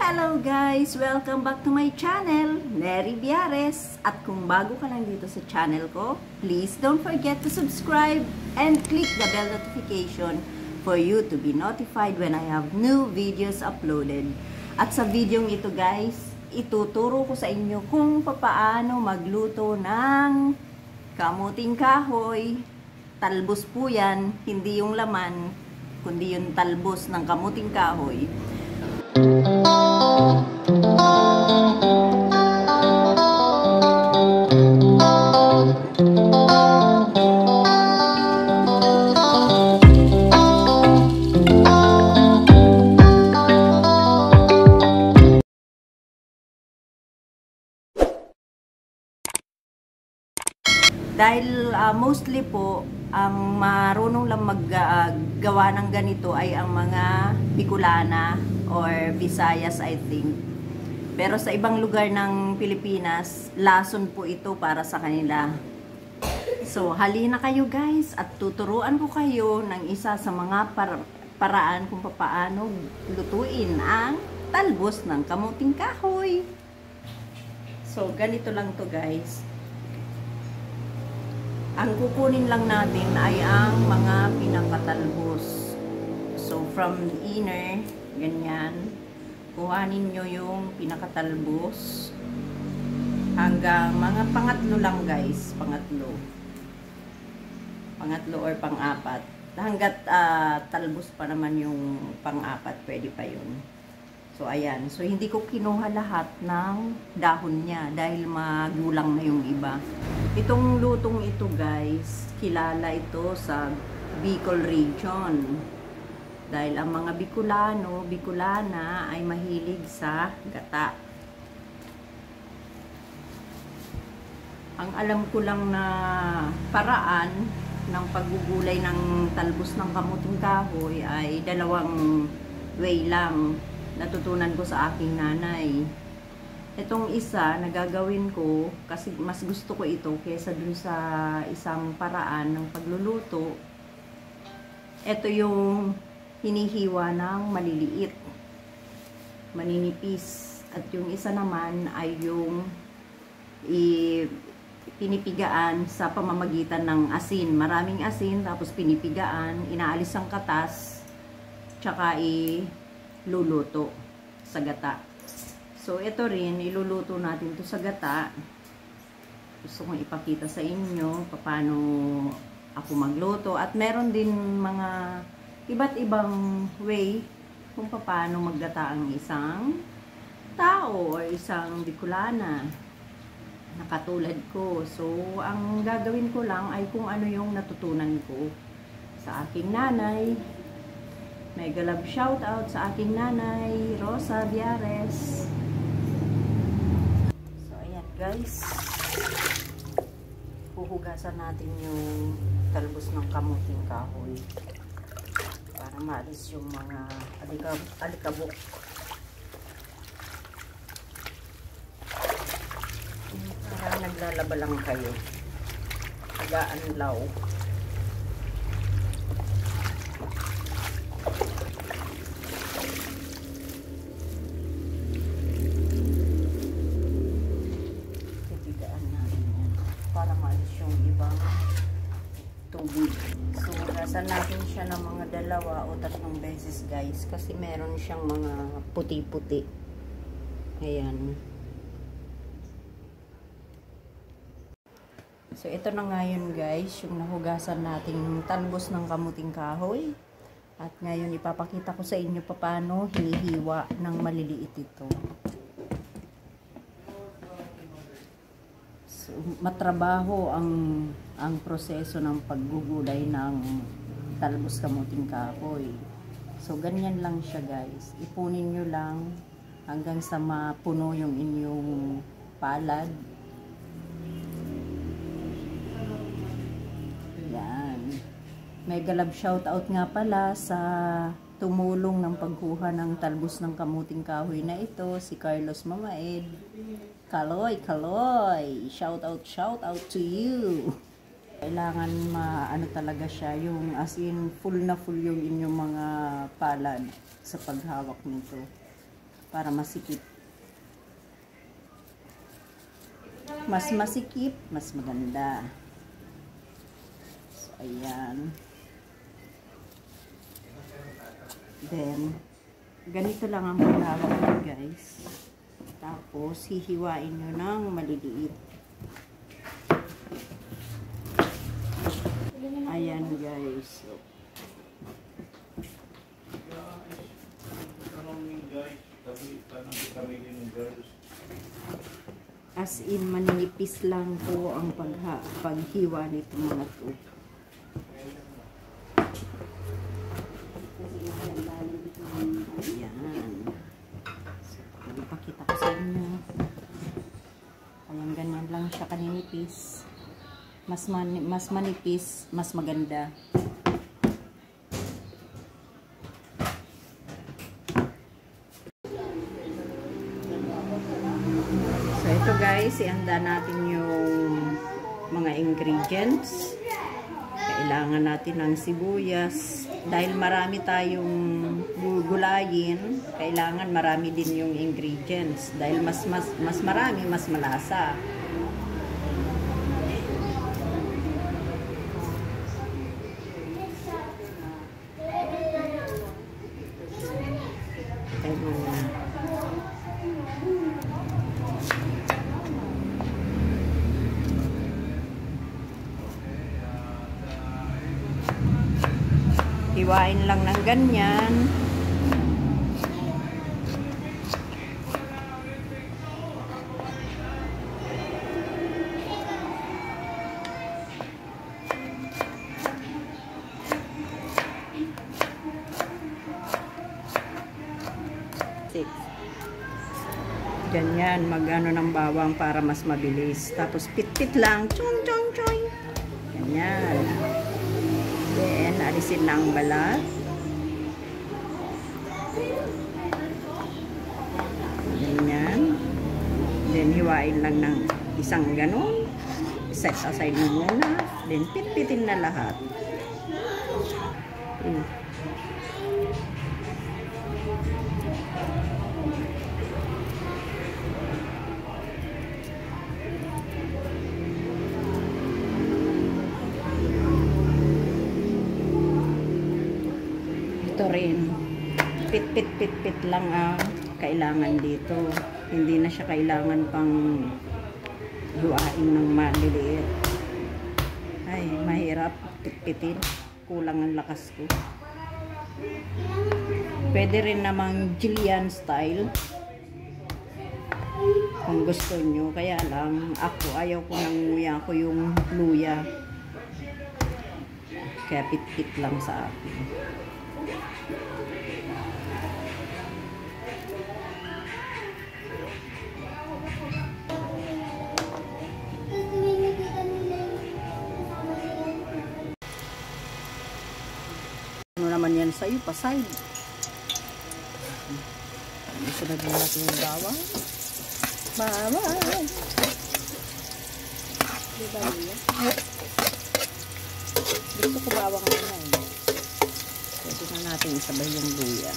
Hello guys! Welcome back to my channel, Neri Biares. At kung bago ka lang dito sa channel ko, please don't forget to subscribe and click the bell notification for you to be notified when I have new videos uploaded. At sa videong ito guys, ituturo ko sa inyo kung paano magluto ng kamuting kahoy. Talbos po yan, hindi yung laman, kundi yung talbos ng kamuting kahoy. Dahil mostly po, ang marunong lang maggawa ng ganito ay ang mga Bicolana or Visayas, I think. Pero sa ibang lugar ng Pilipinas, lason po ito para sa kanila. So, halina kayo guys at tuturuan ko kayo ng isa sa mga paraan kung paano lutuin ang talbos ng kamuting kahoy. So, ganito lang to guys. Ang kukunin lang natin ay ang mga pinakatalbos. So, from the inner, ganyan. Kuhanin nyo yung pinakatalbos. Hanggang mga pangatlo lang guys. Pangatlo. Pangatlo or pang-apat. Hanggat talbos pa naman yung pang-apat, pwede pa yun. So, ayan. So, hindi ko kinuha lahat ng dahon niya dahil magulang na yung iba. Itong lutong ito guys, kilala ito sa Bicol region. Dahil ang mga Bicolana ay mahilig sa gata. Ang alam ko lang na paraan ng paggugulay ng talbos ng kamuting kahoy ay dalawang way lang. Natutunan ko sa aking nanay. Itong isa na gagawin ko kasi mas gusto ko ito kaysa dun sa isang paraan ng pagluluto. Ito yung hinihiwa ng maliliit, maninipis. At yung isa naman ay yung pinipigaan sa pamamagitan ng asin. Maraming asin, tapos pinipigaan, inaalis ang katas, tsaka luluto sa gata. So, ito rin, iluluto natin to sa gata. Gusto kong ipakita sa inyo paano ako magluto. At meron din mga iba't ibang way kung paano maggata ang isang tao o isang Bicolana na katulad ko. So, ang gagawin ko lang ay kung ano yung natutunan ko sa aking nanay. Mega love shout out sa aking nanay, Rosa Biares. So, ayan guys. Huhugasan natin yung talbos ng kamuting kahoy para maalis yung mga alikabok. Parang naglalaba lang kayo. Nag-aanlaw. Tubig. So, hugasan natin siya ng mga 2 o 3 beses guys kasi meron siyang mga puti-puti. Ayan. So, ito na nga yun guys, yung nahugasan nating talbos ng kamuting kahoy. At ngayon ipapakita ko sa inyo paano hinihiwa ng maliliit ito. So, matrabaho ang proseso ng paggugulay ng talbos kamuting kahoy. So, ganyan lang siya guys. Ipunin nyo lang hanggang sa mapuno yung inyong palad. Yan. Mega love shout out nga pala sa tumulong ng pagkuha ng talbos ng kamuting kahoy na ito, si Carlos Mamaed. Kaloy, Kaloy! Shout out to you! Kailangan ano talaga siya, yung as in full na full yung inyong mga palad sa paghawak nito. para masikip. Mas masikip, mas maganda. So, ayan. Then, ganito lang ang paglalagay, guys. Tapos, hihiwain nyo ng maliliit. Ayan, guys. So, as in, maninipis lang po ang paghiwa nito mga to. Ayan. So, ipakita ko sa inyo. Ayan, ganyan lang siya kaninipis. Mas manipis, mas maganda. So, ito guys, ihanda natin yung mga ingredients. Kailangan natin ng sibuyas. Dahil marami tayong gugulayin, kailangan marami din yung ingredients. Dahil mas marami, mas malasa. Hiwain lang ng ganyan. Ganyan, mag-ano ng bawang para mas mabilis. Tapos pit-pit lang. Chung, chung, chung. Ganyan. Then, alisin na ang balat. Ganyan. Then, hiwain lang ng isang ganon. Set aside mo muna. Then, pit-pitin na lahat. Ito rin, pit lang ang kailangan dito. Hindi na siya kailangan pang hiwain ng maliliit. Ay, mahirap pit-pitin. Kulang ang lakas ko. Pwede rin namang Jillian style kung gusto nyo. Kaya lang, ako ayaw ko nang nguya ko yung luya. Kaya pit-pit lang sa akin. Ano naman yan sa'yo? Paside. Isunod na natin yung bawang. Bawang! Diba niya? Gusto ko bawang na eh. Pwede na natin isabay yung luya.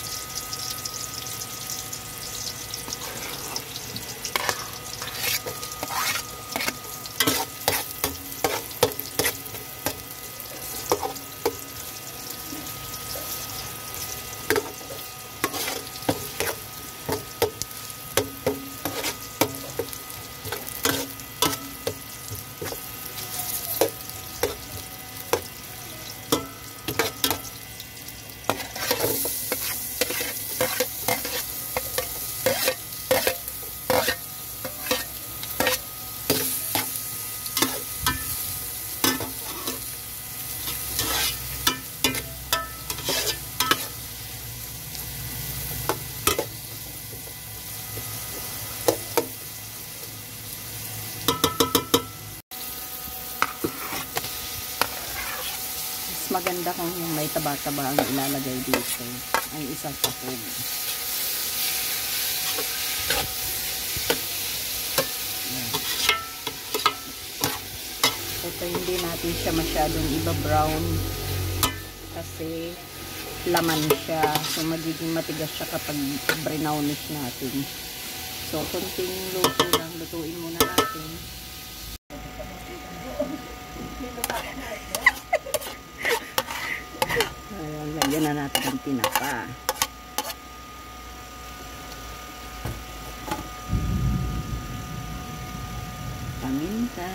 Maganda kung yung may taba-taba ang ilalagay dito. Ang isang tapog. Ito hindi natin siya masyadong iba-brown kasi laman siya. So, magiging matigas siya kapag brownish natin. So, konting luto lang. Lutuin muna natin. Ayan, lagyan na natin ang tinapa. Paminta.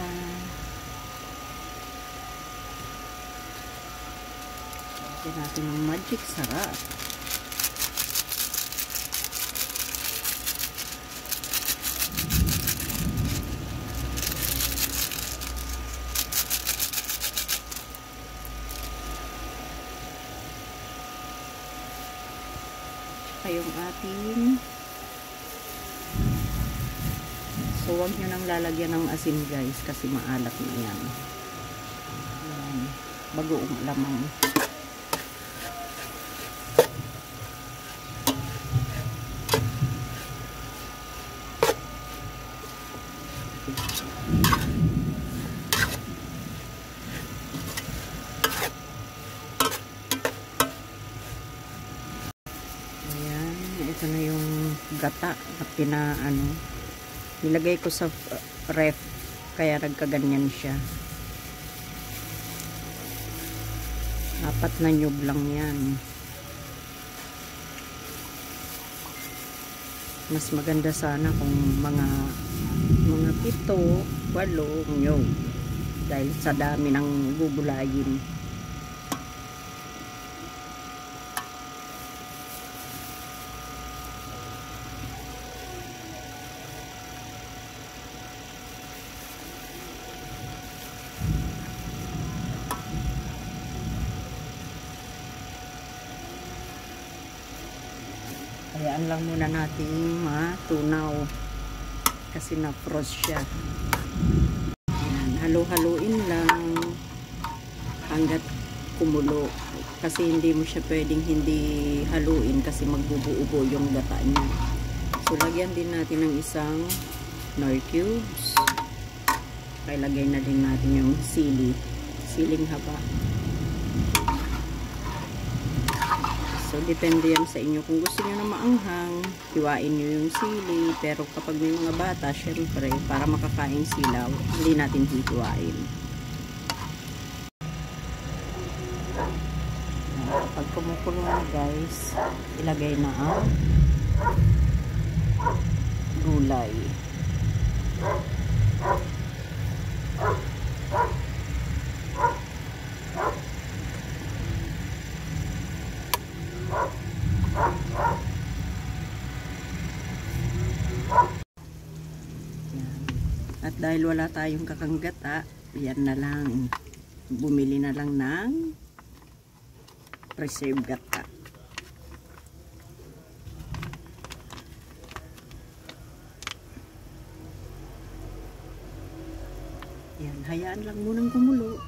Lagyan natin ng magic sarap. Yung ating, so huwag nyo nang lalagyan ng asin guys kasi maalat na yan. Ayan, bagoong lamang. Ito na yung gata na nilagay ko sa ref kaya nagkaganyan siya. 4 na nyug lang yan. Mas maganda sana kung mga 7, 8 nyug dahil sa dami ng gugulayin. Hayaan lang muna natin matunaw kasi na-frost siya. Halo-haluin lang hanggat kumulo kasi hindi mo siya pwedeng hindi haluin kasi magbubuo yung gata niya. So lagyan din natin ng isang nor cubes. Lagay na din natin yung siling haba. So, depende yan sa inyo. Kung gusto nyo na maanghang, hiwain nyo yung sili. Pero kapag may mga bata, syempre, para makakain sila, hindi natin hihiwain. Kapag kumukulo na guys, ilagay na ang gulay. At dahil wala tayong kakanggata, yan na lang. Bumili na lang ng preserved gata. Yan, hayaan lang munang kumulo.